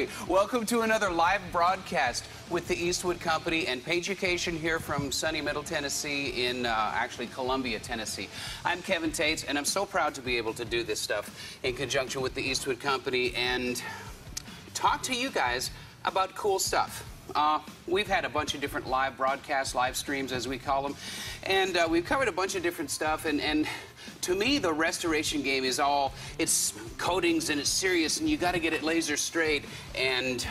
everybody. Welcome to another live broadcast with the Eastwood Company and Paintucation here from sunny Middle Tennessee in actually Columbia, Tennessee. I'm Kevin Tetz, and I'm so proud to be able to do this stuff in conjunction with the Eastwood Company and talk to you guys about cool stuff. We've had a bunch of different live broadcasts, live streams as we call them, and we've covered a bunch of different stuff, and to me the restoration game is all, it's coatings and it's serious and you got to get it laser straight, and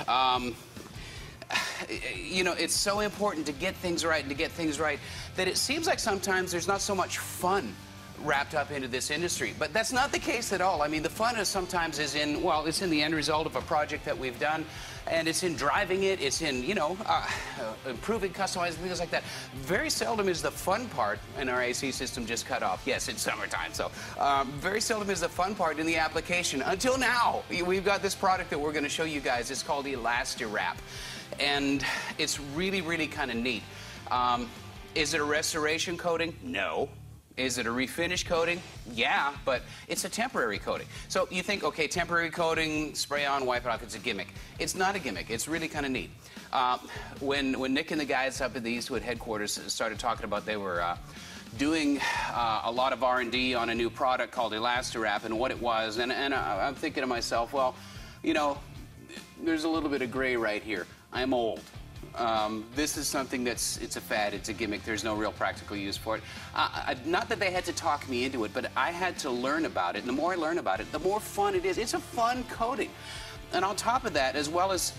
you know, it's so important to get things right and to get things right that it seems like sometimes there's not so much fun wrapped up into this industry. But that's not the case at all. I mean, the fun is sometimes in, well, it's in the end result of a project that we've done, and it's in driving it, it's in, you know, improving, customizing, things like that. Very seldom is the fun part, and our AC system just cut off. Yes, it's summertime, so very seldom is the fun part in the application. Until now, we've got this product that we're going to show you guys. It's called ElastiWrap, and it's really, really kind of neat. Is it a restoration coating? No. Is it a refinish coating? Yeah, but it's a temporary coating. So you think, okay, temporary coating, spray on, wipe it off, it's a gimmick. It's not a gimmick. It's really kind of neat. When Nick and the guys up at the Eastwood headquarters started talking about they were doing a lot of R&D on a new product called ElastiWrap and what it was, and I'm thinking to myself, well, you know, there's a little bit of gray right here. I'm old. This is something that's, it's a fad, it's a gimmick, there's no real practical use for it. Not that they had to talk me into it, but I had to learn about it, and the more I learn about it, the more fun it is. It's a fun coating. And on top of that, as well as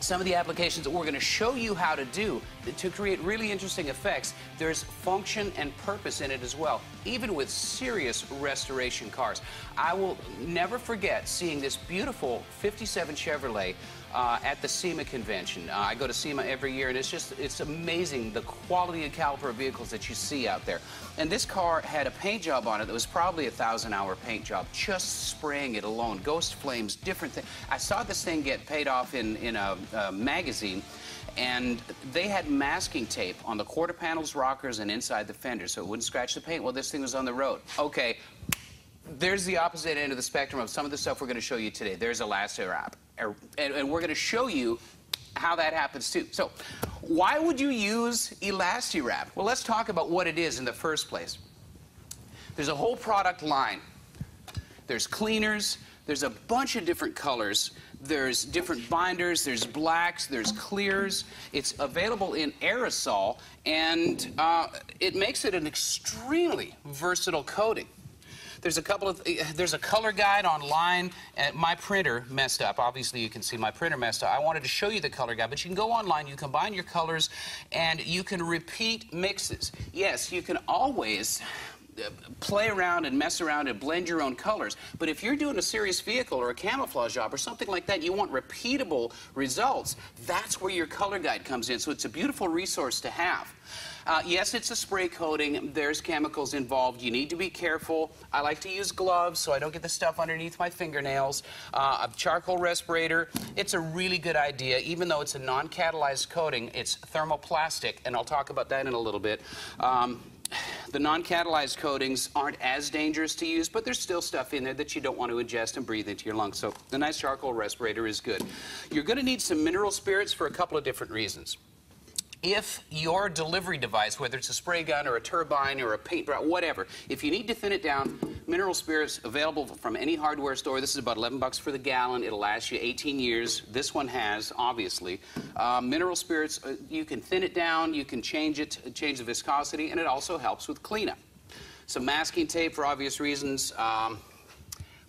some of the applications that we're going to show you how to do to create really interesting effects, there's function and purpose in it as well, even with serious restoration cars. I will never forget seeing this beautiful 57 Chevrolet at the SEMA convention. I go to SEMA every year, and it's amazing the quality and caliber of vehicles that you see out there. And this car had a paint job on it that was probably a 1,000-hour paint job, just spraying it alone. Ghost flames, different things. I saw this thing get paid off in a magazine, and they had masking tape on the quarter panels, rockers, and inside the fender so it wouldn't scratch the paint. Well, this thing was on the road. Okay, there's the opposite end of the spectrum of some of the stuff we're going to show you today. There's ElastiWrap. And we're going to show you how that happens too. So why would you use ElastiWrap? Well, let's talk about what it is in the first place. There's a whole product line. There's cleaners. There's a bunch of different colors. There's different binders. There's blacks. There's clears. It's available in aerosol, and it makes it an extremely versatile coating. There's a color guide online. My printer messed up. Obviously, you can see my printer messed up. I wanted to show you the color guide, but you can go online, you combine your colors, and you can repeat mixes. Yes, you can always play around and mess around and blend your own colors, but if you're doing a serious vehicle or a camouflage job or something like that, you want repeatable results, that's where your color guide comes in. So it's a beautiful resource to have. Yes, it's a spray coating. There's chemicals involved. You need to be careful. I like to use gloves so I don't get the stuff underneath my fingernails. A charcoal respirator. It's a really good idea. Even though it's a non-catalyzed coating, it's thermoplastic, and I'll talk about that in a little bit. The non-catalyzed coatings aren't as dangerous to use, but there's still stuff in there that you don't want to ingest and breathe into your lungs. So the nice charcoal respirator is good. You're going to need some mineral spirits for a couple of different reasons. If your delivery device, whether it's a spray gun or a turbine or a paintbrush, whatever, if you need to thin it down, mineral spirits available from any hardware store. This is about $11 for the gallon. It'll last you 18 years. This one has, obviously. Mineral spirits, you can thin it down, you can change it, change the viscosity, and it also helps with cleanup. Some masking tape for obvious reasons.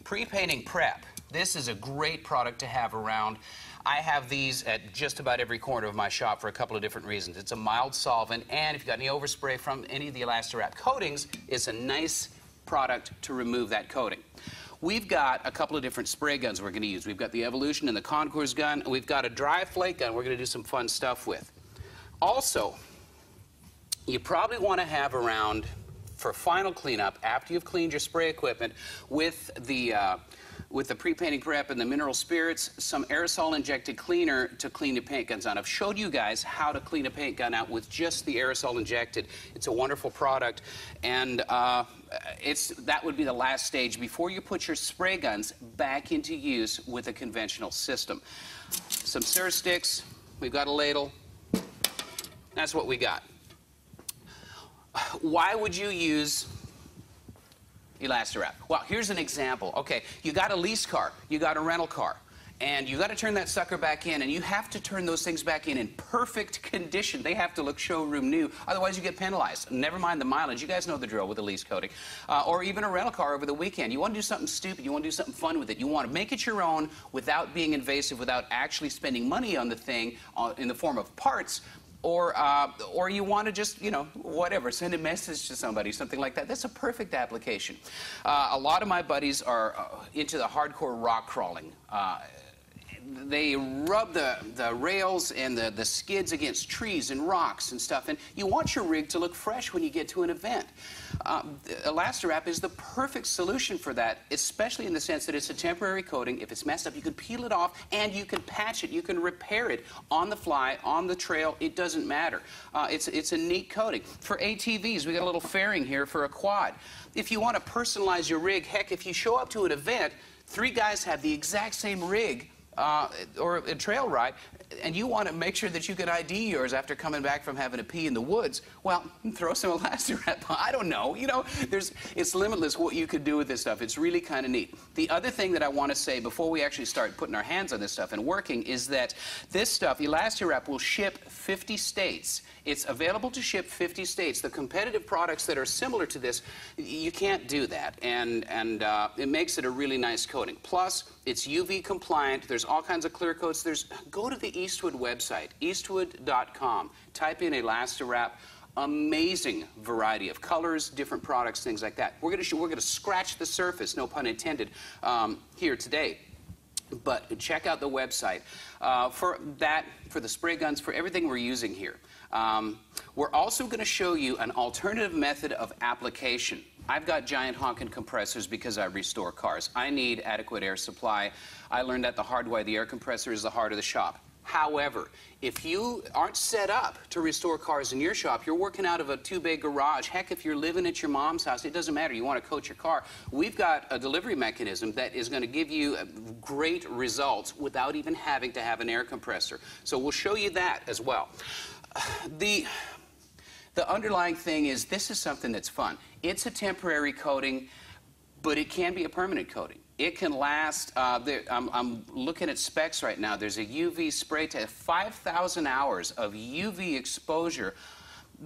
Pre-painting prep. This is a great product to have around. I have these at just about every corner of my shop for a couple of different reasons. It's a mild solvent, and if you've got any overspray from any of the ElastiWrap coatings, it's a nice product to remove that coating. We've got a couple of different spray guns we're going to use. We've got the Evolution and the Concours gun, and we've got a dry flake gun we're going to do some fun stuff with. Also, you probably want to have around, for final cleanup, after you've cleaned your spray equipment, with the with the pre-painting prep and the mineral spirits, some aerosol injected cleaner to clean the paint guns out. I've showed you guys how to clean a paint gun out with just the aerosol injected. It's a wonderful product, and that would be the last stage before you put your spray guns back into use with a conventional system. Some Sur sticks, we've got a ladle. That's what we got. Why would you use ElastiWrap? Well, here's an example. Okay, you got a lease car, you got a rental car, and you got to turn that sucker back in, and you have to turn those things back in perfect condition. They have to look showroom new, otherwise you get penalized. Never mind the mileage. You guys know the drill with a lease coating. Or even a rental car over the weekend. You want to do something stupid, you want to do something fun with it. You want to make it your own without being invasive, without actually spending money on the thing in the form of parts. Or you want to just, you know, whatever, send a message to somebody, something like that. That's a perfect application. A lot of my buddies are into the hardcore rock crawling. They rub the rails and the skids against trees and rocks and stuff, and you want your rig to look fresh when you get to an event. ElastiWrap is the perfect solution for that, especially in the sense that it's a temporary coating. If it's messed up, you can peel it off and you can patch it. You can repair it on the fly, on the trail. It doesn't matter. It's a neat coating. For ATVs, we got a little fairing here for a quad. If you want to personalize your rig, heck, if you show up to an event, 3 guys have the exact same rig, or a trail ride, and you want to make sure that you can ID yours after coming back from having a pee in the woods, well, throw some ElastiWrap. I don't know. You know, it's limitless what you could do with this stuff. It's really kind of neat. The other thing that I want to say before we actually start putting our hands on this stuff and working is that this stuff, ElastiWrap, will ship 50 states. It's available to ship 50 states. The competitive products that are similar to this, you can't do that, and it makes it a really nice coating. Plus, it's UV compliant. There's all kinds of clear coats. Go to the Eastwood website, eastwood.com. Type in ElastiWrap. Amazing variety of colors, different products, things like that. We're going to scratch the surface, no pun intended, here today. But check out the website for the spray guns, for everything we're using here. We're also going to show you an alternative method of application. I've got giant honking compressors because I restore cars. I need adequate air supply. I learned that the hard way. The air compressor is the heart of the shop. However, if you aren't set up to restore cars in your shop, you're working out of a 2-bay garage. Heck, if you're living at your mom's house, it doesn't matter. You want to coat your car. We've got a delivery mechanism that is going to give you great results without even having to have an air compressor. So we'll show you that as well. The underlying thing is this is something that's fun. It's a temporary coating, but it can be a permanent coating. It can last, I'm looking at specs right now. There's a UV spray test, 5,000 hours of UV exposure.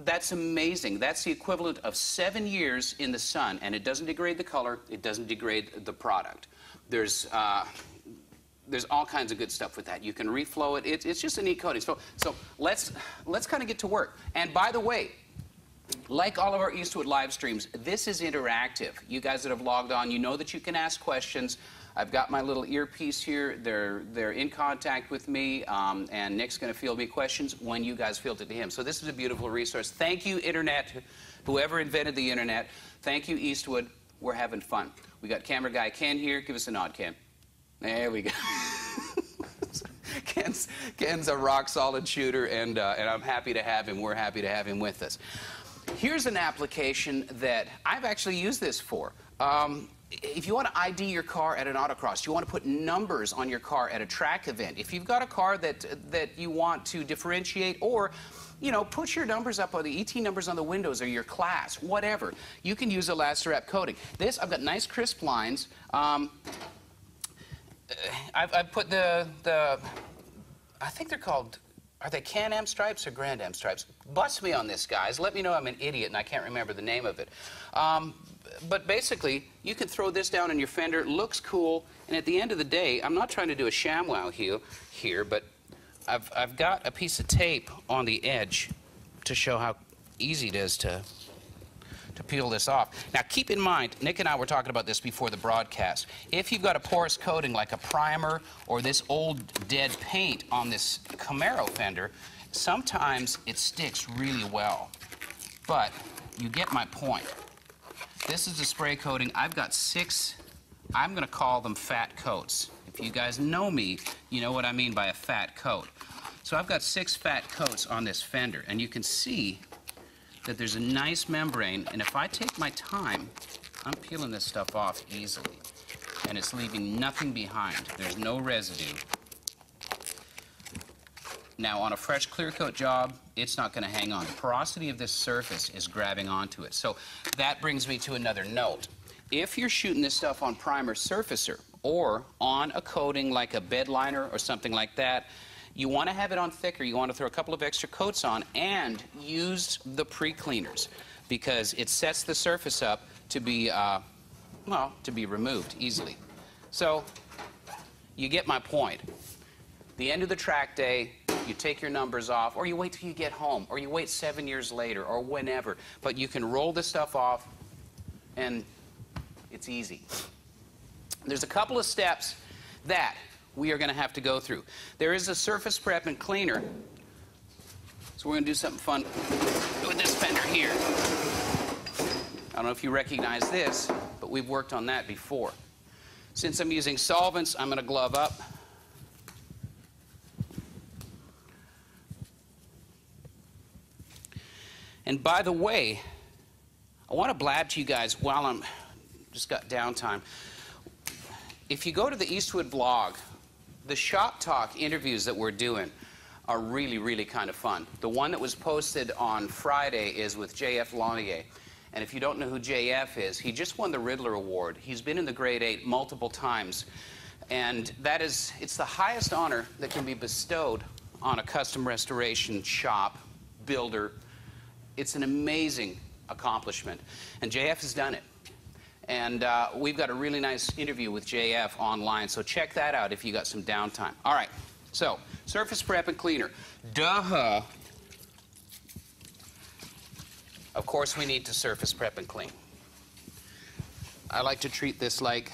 That's amazing. That's the equivalent of 7 years in the sun, and it doesn't degrade the color. It doesn't degrade the product. There's all kinds of good stuff with that. You can reflow it. It's just a neat coating. So let's kind of get to work. And by the way, like all of our Eastwood live streams, this is interactive. You guys that have logged on, you know that you can ask questions. I've got my little earpiece here. They're in contact with me, and Nick's going to field me questions when you guys field it to him. So this is a beautiful resource. Thank you, Internet, whoever invented the Internet. Thank you, Eastwood. We're having fun. We got camera guy Ken here. Give us a nod, Ken. There we go. Ken's a rock-solid shooter, and I'm happy to have him. We're happy to have him with us. Here's an application that I've actually used this for. If you want to ID your car at an autocross, you want to put numbers on your car at a track event. If you've got a car that you want to differentiate, or you know, put your numbers up, or the ET numbers on the windows, or your class, whatever, you can use ElastiWrap coating. This, I've got nice crisp lines. I've put I think they're called, are they Can-Am stripes or Grand-Am stripes? Bust me on this, guys. Let me know I'm an idiot and I can't remember the name of it. But basically, you can throw this down on your fender. It looks cool. And at the end of the day, I'm not trying to do a ShamWow here, but I've got a piece of tape on the edge to show how easy it is to peel this off. Now, keep in mind, Nick and I were talking about this before the broadcast. If you've got a porous coating like a primer or this old dead paint on this Camaro fender, sometimes it sticks really well. But you get my point. This is a spray coating. I've got 6 I'm going to call them fat coats. If you guys know me, you know what I mean by a fat coat. So I've got 6 fat coats on this fender, and you can see that there's a nice membrane, and if I take my time, I'm peeling this stuff off easily, and it's leaving nothing behind. There's no residue. Now, on a fresh clear coat job, it's not going to hang on. The porosity of this surface is grabbing onto it. So that brings me to another note. If you're shooting this stuff on primer surfacer or on a coating like a bed liner or something like that, you want to have it on thicker. You want to throw a couple of extra coats on and use the pre-cleaners because it sets the surface up to be, well, to be removed easily. So you get my point. The end of the track day, you take your numbers off, or you wait till you get home, or you wait 7 years later, or whenever. But you can roll this stuff off, and it's easy. There's a couple of steps that we are going to have to go through. There is a surface prep and cleaner. So we're going to do something fun with this fender here. I don't know if you recognize this, but we've worked on that before. Since I'm using solvents, I'm going to glove up. And by the way, I want to blab to you guys while I'm just got downtime. If you go to the Eastwood blog, the shop talk interviews that we're doing are really, really kind of fun. The one that was posted on Friday is with J.F. Launier. And if you don't know who J.F. is, he just won the Riddler Award. He's been in the grade 8 multiple times. And that is, it's the highest honor that can be bestowed on a custom restoration shop, builder. It's an amazing accomplishment. And JF has done it. And we've got a really nice interview with JF online, so check that out if you got some downtime. All right, so surface prep and cleaner. Duh. Of course we need to surface prep and clean. I like to treat this like,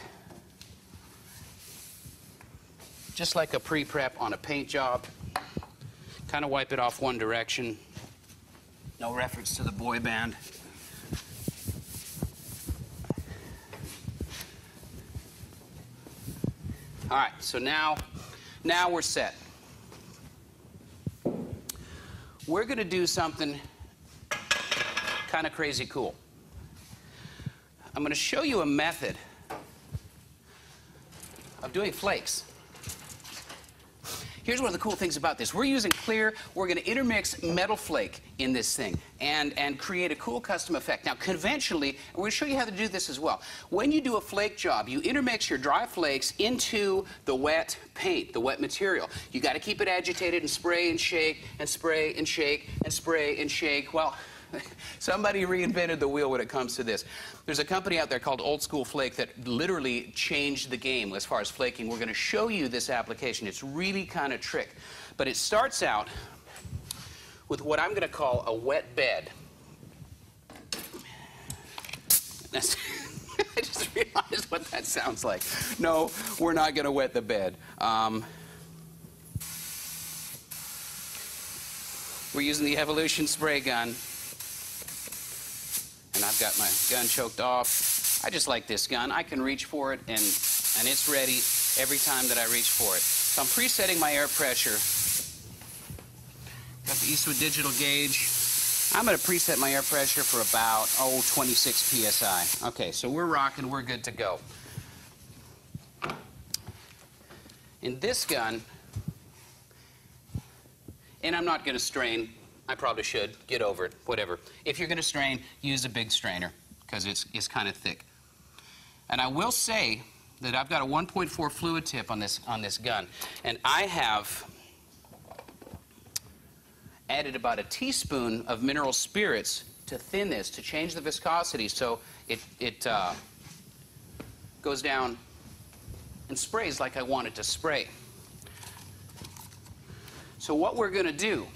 just like a pre-prep on a paint job. Kind of wipe it off one direction. No reference to the boy band. All right, so now we're set. We're going to do something kind of crazy cool. I'm going to show you a method of doing flakes. Here's one of the cool things about this. We're using clear. We're going to intermix metal flake in this thing and create a cool custom effect. Now, conventionally, we're going to show you how to do this as well. When you do a flake job, you intermix your dry flakes into the wet paint, the wet material. You got to keep it agitated and spray and shake and spray and shake and spray and shake. Well, somebody reinvented the wheel when it comes to this. There's a company out there called Old School Flake that literally changed the game as far as flaking. We're going to show you this application. It's really kind of trick. But it starts out with what I'm going to call a wet bed. I just realized what that sounds like. No, we're not going to wet the bed. We're using the Evolution spray gun. And I've got my gun choked off. I just like this gun. I can reach for it, and it's ready every time that I reach for it. So I'm presetting my air pressure. Got the Eastwood digital gauge. I'm going to preset my air pressure for about, 26 PSI. Okay, so we're rocking. We're good to go. In this gun, and I'm not going to strain. I probably should. Get over it. Whatever. If you're going to strain, use a big strainer because it's kind of thick. And I will say that I've got a 1.4 fluid tip on this gun, and I have added about a teaspoon of mineral spirits to thin this, to change the viscosity so it goes down and sprays like I want it to spray. So what we're going to do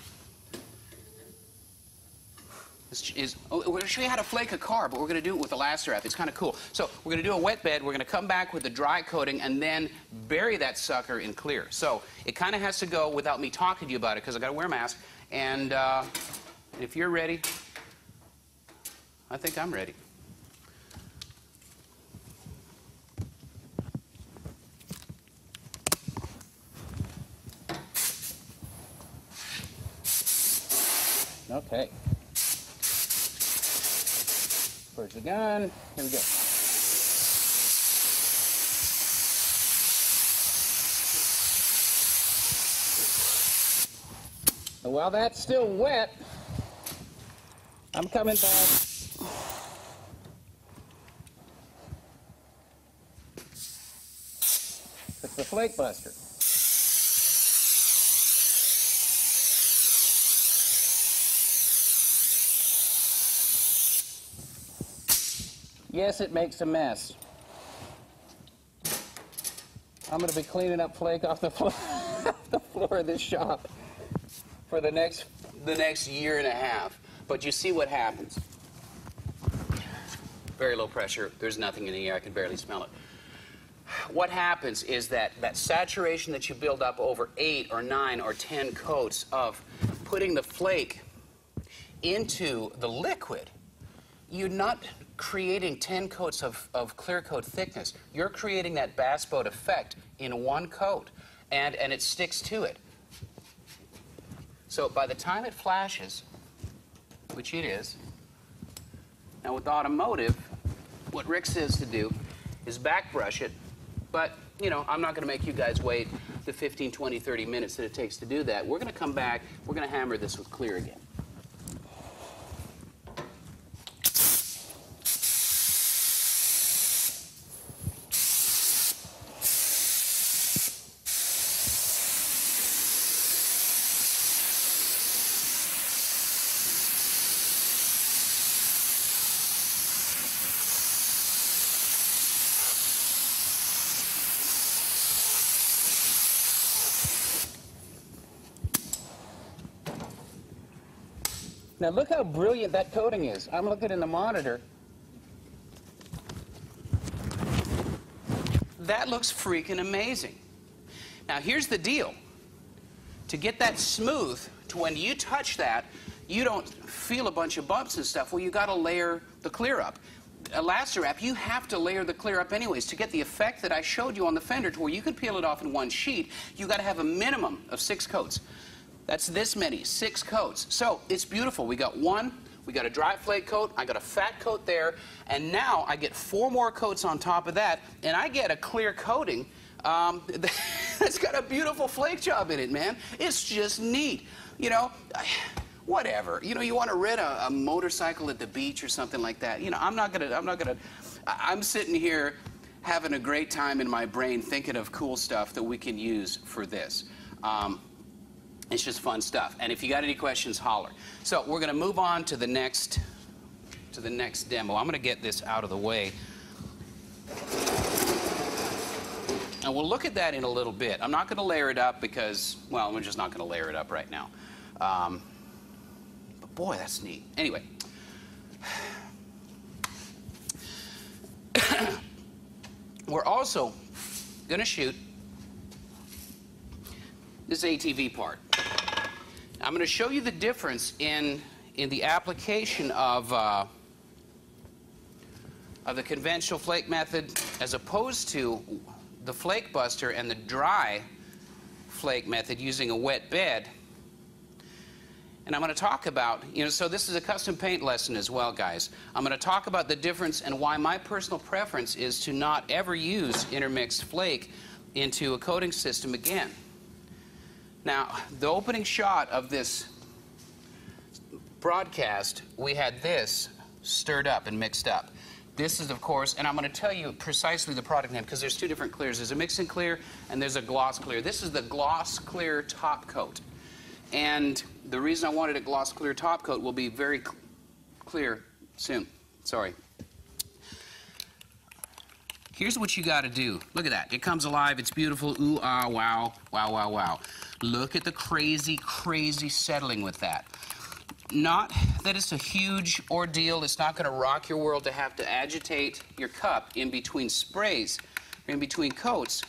we're going to show you how to flake a car, but we're going to do it with ElastiWrap. It's kind of cool. So we're going to do a wet bed. We're going to come back with the dry coating and then bury that sucker in clear. So it kind of has to go without me talking to you about it because I've got to wear a mask. And if you're ready, I think I'm ready. Okay. Where's the gun? Here we go. And while that's still wet, I'm coming back. With the flake buster. Yes, it makes a mess. I'm going to be cleaning up flake off the floor, the floor of this shop for the next year and a half. But you see what happens. Very low pressure. There's nothing in the air. I can barely smell it. What happens is that saturation that you build up over 8 or 9 or 10 coats of putting the flake into the liquid, you're not creating 10 coats of Clearcoat thickness. You're creating that bass boat effect in one coat, and it sticks to it. So by the time it flashes, which it is, now with automotive, what Rick says to do is back brush it, but, you know, I'm not going to make you guys wait the 15, 20, 30 minutes that it takes to do that. We're going to come back, we're going to hammer this with clear again. Now look how brilliant that coating is. I'm looking in the monitor. That looks freaking amazing. Now here's the deal. To get that smooth, to when you touch that, you don't feel a bunch of bumps and stuff. Well, you got to layer the clear up. ElastiWrap, you have to layer the clear up anyways. To get the effect that I showed you on the fender, to where you can peel it off in one sheet, you got to have a minimum of 6 coats. That's this many, 6 coats. So it's beautiful. We got one, we got a dry flake coat, I got a fat coat there, and now I get 4 more coats on top of that, and I get a clear coating that's got a beautiful flake job in it, man. It's just neat. You know, whatever. You know, you want to rent a motorcycle at the beach or something like that. You know, I'm sitting here having a great time in my brain thinking of cool stuff that we can use for this. It's just fun stuff. And if you got any questions, holler. So we're going to move on to the next demo. I'm going to get this out of the way. And we'll look at that in a little bit. I'm not going to layer it up because, well, we're just not going to layer it up right now. But boy, that's neat. Anyway. We're also going to shoot this ATV part. I'm going to show you the difference in the application of the conventional flake method as opposed to the flake buster and the dry flake method using a wet bed. And I'm going to talk about, you know, so this is a custom paint lesson as well, guys. I'm going to talk about the difference and why my personal preference is to not ever use intermixed flake into a coating system again. Now, the opening shot of this broadcast, we had this stirred up and mixed up. This is, of course, and I'm going to tell you precisely the product name because there's 2 different clears. There's a mix and clear and there's a gloss clear. This is the gloss clear top coat. And the reason I wanted a gloss clear top coat will be very clear soon. Sorry. Here's what you got to do. Look at that. It comes alive. It's beautiful. Ooh, ah, wow, wow, wow, wow. Look at the crazy, crazy settling with that. Not that it's a huge ordeal. It's not going to rock your world to have to agitate your cup in between sprays, in between coats.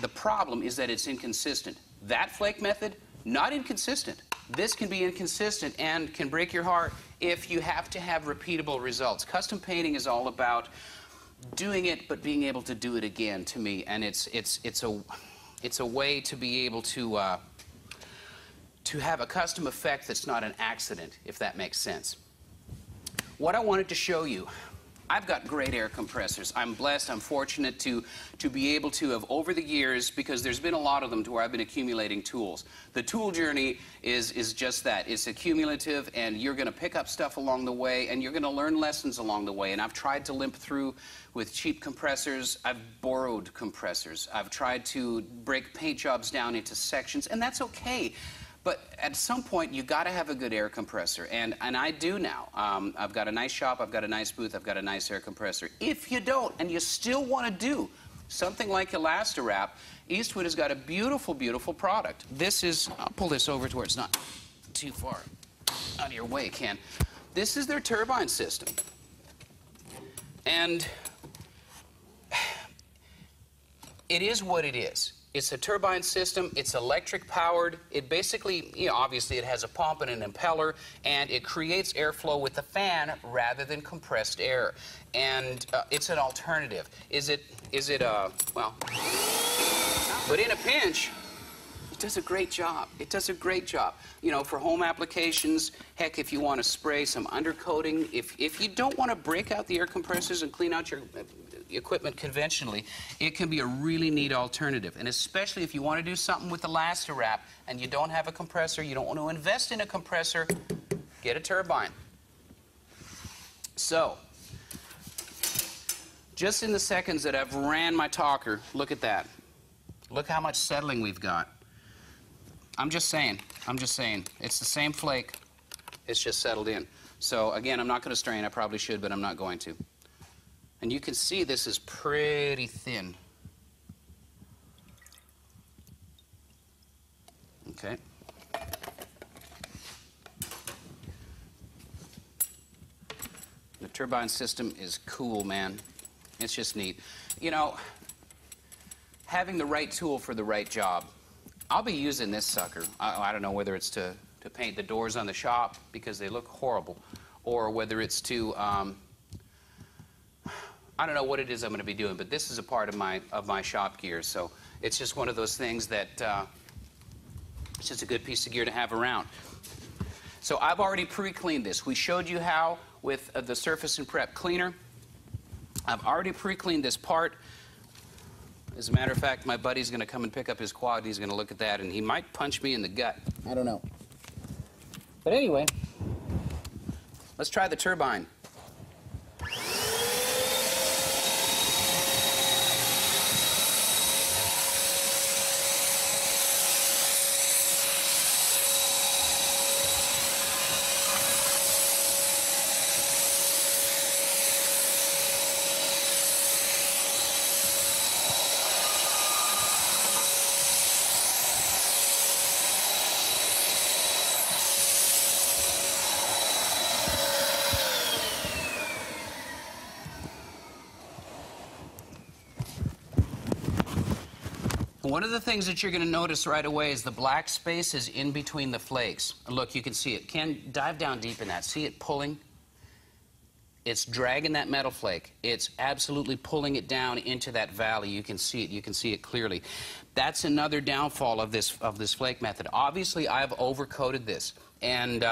The problem is that it's inconsistent. That flake method, not inconsistent. This can be inconsistent and can break your heart if you have to have repeatable results. Custom painting is all about doing it but being able to do it again, to me, and it's a way to be able to to have a custom effect that's not an accident, if that makes sense. What I wanted to show you, I've got great air compressors. I'm blessed, I'm fortunate to be able to have, over the years, because there's been a lot of them to where I've been accumulating tools. The tool journey is just that. It's accumulative, and you're going to pick up stuff along the way, and you're going to learn lessons along the way. And I've tried to limp through with cheap compressors. I've borrowed compressors. I've tried to break paint jobs down into sections, and that's okay. But at some point, you got to have a good air compressor, and I do now. I've got a nice shop, I've got a nice booth, I've got a nice air compressor. If you don't, and you still want to do something like ElastiWrap, Eastwood has got a beautiful, beautiful product. This is, I'll pull this over to where it's not too far out of your way, Ken. This is their turbine system. And it is what it is. It's a turbine system, it's electric powered. It basically, you know, obviously it has a pump and an impeller, and it creates airflow with the fan rather than compressed air. And it's an alternative. Well, but in a pinch, it does a great job. It does a great job. You know, for home applications, heck, if you want to spray some undercoating, if you don't want to break out the air compressors and clean out your equipment conventionally, it can be a really neat alternative. And especially if you want to do something with ElastiWrap and you don't have a compressor, you don't want to invest in a compressor, get a turbine. So, just in the seconds that I've ran my talker, look at that. Look how much settling we've got. I'm just saying, it's the same flake, it's just settled in. So again, I'm not going to strain, I probably should, but I'm not going to. And you can see this is pretty thin. Okay. The turbine system is cool, man. It's just neat. You know, having the right tool for the right job. I'll be using this sucker. I don't know whether it's to paint the doors on the shop because they look horrible, or whether it's to I don't know what it is I'm going to be doing, but this is a part of my shop gear. So it's just one of those things that it's just a good piece of gear to have around. So I've already pre-cleaned this. We showed you how with the Surface and Prep cleaner. I've already pre-cleaned this part. As a matter of fact, my buddy's going to come and pick up his quad. He's going to look at that, and he might punch me in the gut. I don't know. But anyway, let's try the turbine. One of the things that you're going to notice right away is the black space is in between the flakes. And look, you can see it. Ken, dive down deep in that. See it pulling? It's dragging that metal flake. It's absolutely pulling it down into that valley. You can see it. You can see it clearly. That's another downfall of this flake method. Obviously, I've overcoated this. And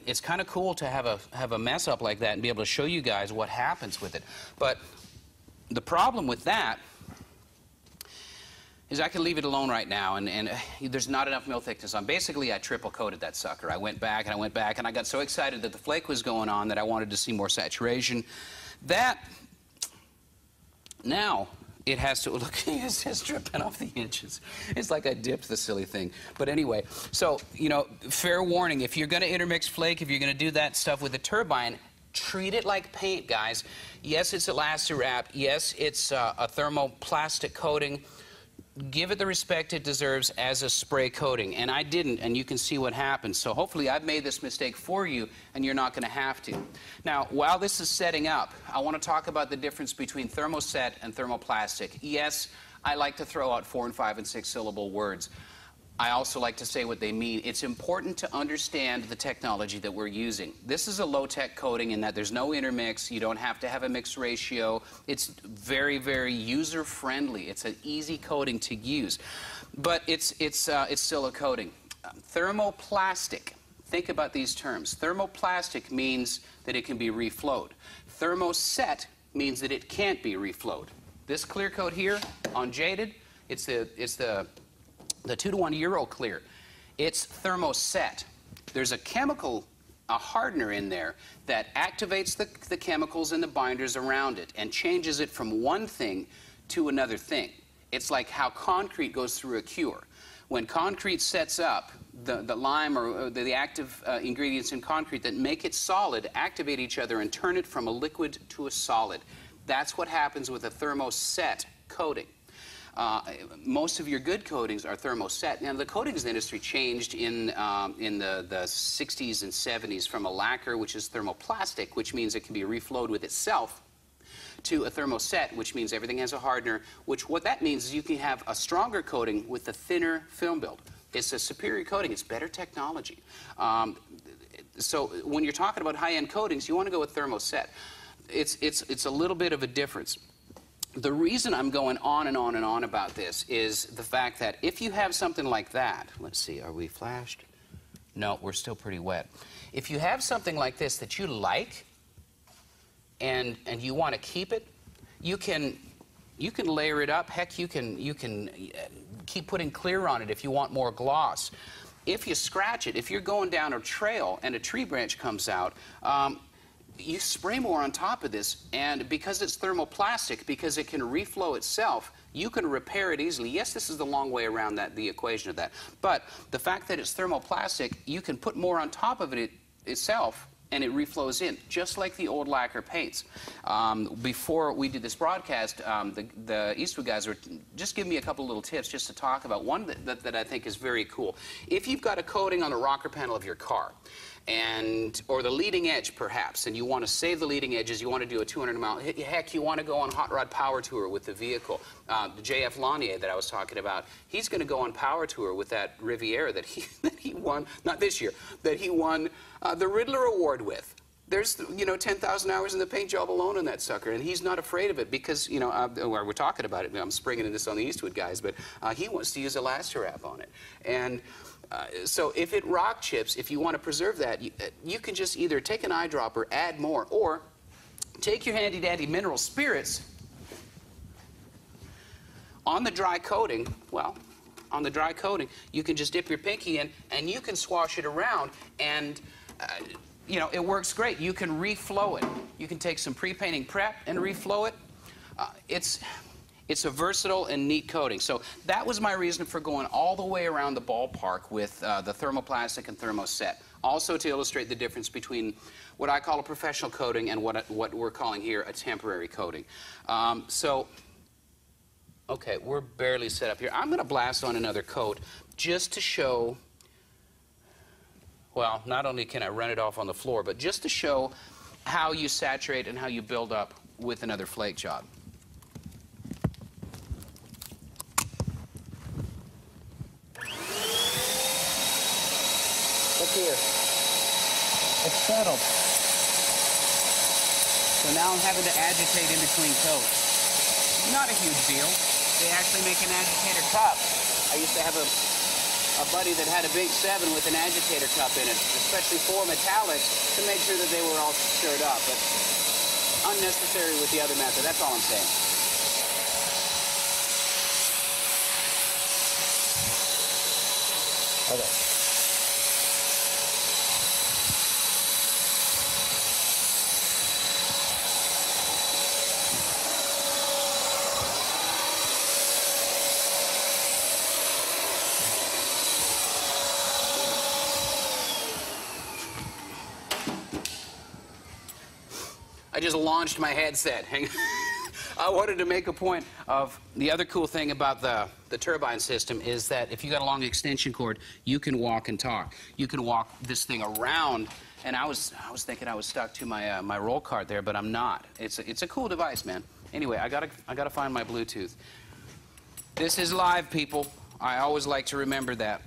it's kind of cool to have a mess up like that and be able to show you guys what happens with it. But the problem with that is I can leave it alone right now, and there's not enough mill thickness on. Basically, I triple coated that sucker. I went back, and I got so excited that the flake was going on that I wanted to see more saturation. That, now, it has to, look, it's just dripping off the inches. It's like I dipped the silly thing. But anyway, so, you know, fair warning, if you're going to intermix flake, if you're going to do that stuff with a turbine, treat it like paint, guys. Yes, it's ElastiWrap. Yes, it's a thermoplastic coating. Give it the respect it deserves as a spray coating, and I didn't, and you can see what happens. So hopefully I've made this mistake for you, and you're not going to have to. Now, while this is setting up, I want to talk about the difference between thermoset and thermoplastic. Yes, I like to throw out 4 and 5 and 6 syllable words. I also like to say what they mean. It's important to understand the technology that we're using. This is a low-tech coating in that there's no intermix. You don't have to have a mix ratio. It's very, very user-friendly. It's an easy coating to use. But it's still a coating. Thermoplastic. Think about these terms. Thermoplastic means that it can be reflowed. Thermoset means that it can't be reflowed. This clear coat here on jaded, it's the 2-to-1 Euro clear. It's thermoset. There's a chemical, a hardener in there that activates the chemicals in the binders around it and changes it from one thing to another thing. It's like how concrete goes through a cure. When concrete sets up, the lime or the active ingredients in concrete that make it solid activate each other and turn it from a liquid to a solid. That's what happens with a thermoset coating. Most of your good coatings are thermoset. Now, the coatings industry changed in the 60s and 70s from a lacquer, which is thermoplastic, which means it can be reflowed with itself, to a thermoset, which means everything has a hardener, which what that means is you can have a stronger coating with a thinner film build. It's a superior coating. It's better technology. So when you're talking about high-end coatings, you want to go with thermoset. It's a little bit of a difference. The reason I'm going on and on and on about this is the fact that if you have something like that, let's see, are we flashed? No, we're still pretty wet. If you have something like this that you like and you want to keep it, you can layer it up. Heck, you can keep putting clear on it if you want more gloss. If you scratch it, if you're going down a trail and a tree branch comes out, you spray more on top of this, and because it's thermoplastic, because it can reflow itself, you can repair it easily. Yes, this is the long way around the equation of that, but the fact that it's thermoplastic, you can put more on top of it itself, and it reflows in, just like the old lacquer paints. Before we did this broadcast, the Eastwood guys were just giving me a couple little tips just to talk about. One that I think is very cool. If you've got a coating on the rocker panel of your car, or the leading edge perhaps, and you want to save the leading edges, you want to do a 200 mile, heck, you want to go on hot rod power tour with the vehicle. The J.F. Lanier that I was talking about, he's going to go on power tour with that Riviera that he won, not this year, that he won the Riddler Award with. There's, 10,000 hours in the paint job alone on that sucker, and he's not afraid of it because, we're talking about it, I'm springing this on the Eastwood guys, but he wants to use ElastiWrap on it. And so if it rock chips, if you want to preserve that, you can just either take an eyedropper, add more, or take your handy-dandy mineral spirits on the dry coating. Well, on the dry coating, you can just dip your pinky in, and you can swash it around, and it works great. You can reflow it. You can take some pre-painting prep and reflow it. It's a versatile and neat coating. So that was my reason for going all the way around the ballpark with the thermoplastic and thermoset. Also to illustrate the difference between what I call a professional coating and what we're calling here a temporary coating. Okay, we're barely set up here. I'm going to blast on another coat just to show, well, not only can I run it off on the floor, but just to show how you saturate and how you build up with another flake job. Look here. It's settled. So now I'm having to agitate in between coats. Not a huge deal. They actually make an agitator cup. I used to have a buddy that had a big 7 with an agitator cup in it, especially for metallics, to make sure that they were all stirred up. But unnecessary with the other method. That's all I'm saying. Okay. I just launched my headset. I wanted to make a point of the other cool thing about the turbine system is that if you got a long extension cord, you can walk and talk. You can walk this thing around, and I was thinking I was stuck to my my roll cart there, but I'm not. It's a cool device, man. Anyway, I gotta find my Bluetooth. This is live, people. I always like to remember that.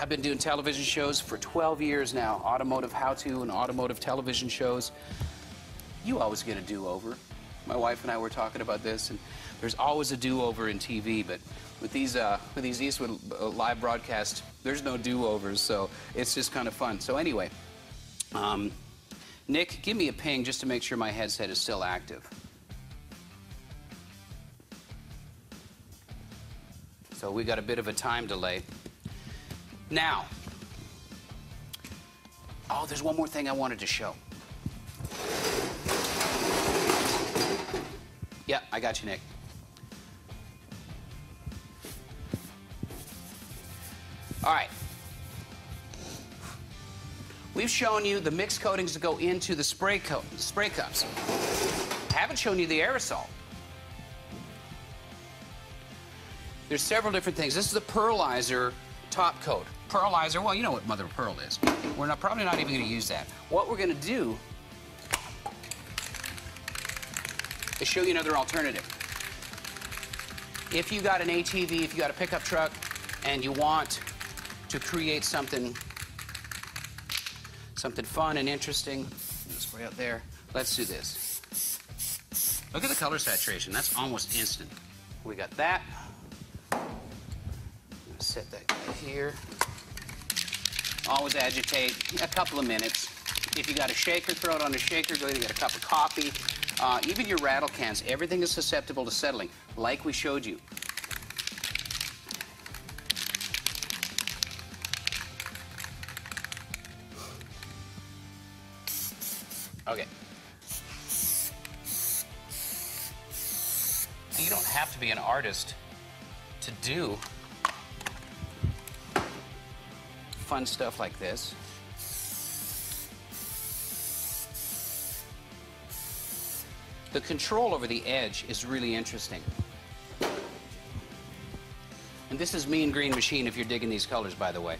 I've been doing television shows for 12 years now, automotive how-to and automotive television shows. You always get a do-over. My wife and I were talking about this, and there's always a do-over in TV, but with these Eastwood live broadcast There's no do-overs, so it's just kind of fun. So anyway, Nick, give me a ping just to make sure my headset is still active. So we got a bit of a time delay. Now, oh, there's one more thing I wanted to show. Yeah, I got you, Nick. All right. We've shown you the mixed coatings that go into the spray cups. Haven't shown you the aerosol. There's several different things. This is the pearlizer top coat. Pearlizer, well, you know what mother of pearl is. We're probably not even going to use that. What we're going to do is show you another alternative. If you got an ATV, if you got a pickup truck, and you want to create something fun and interesting, spray out there. Let's do this. Look at the color saturation. That's almost instant. We got that. Set that guy here. Always agitate a couple of minutes. If you got a shaker, throw it on a shaker. Go ahead and get a cup of coffee. Even your rattle cans, everything is susceptible to settling, like we showed you. Okay. You don't have to be an artist to do fun stuff like this. The control over the edge is really interesting. And this is Mean Green Machine if you're digging these colors, by the way.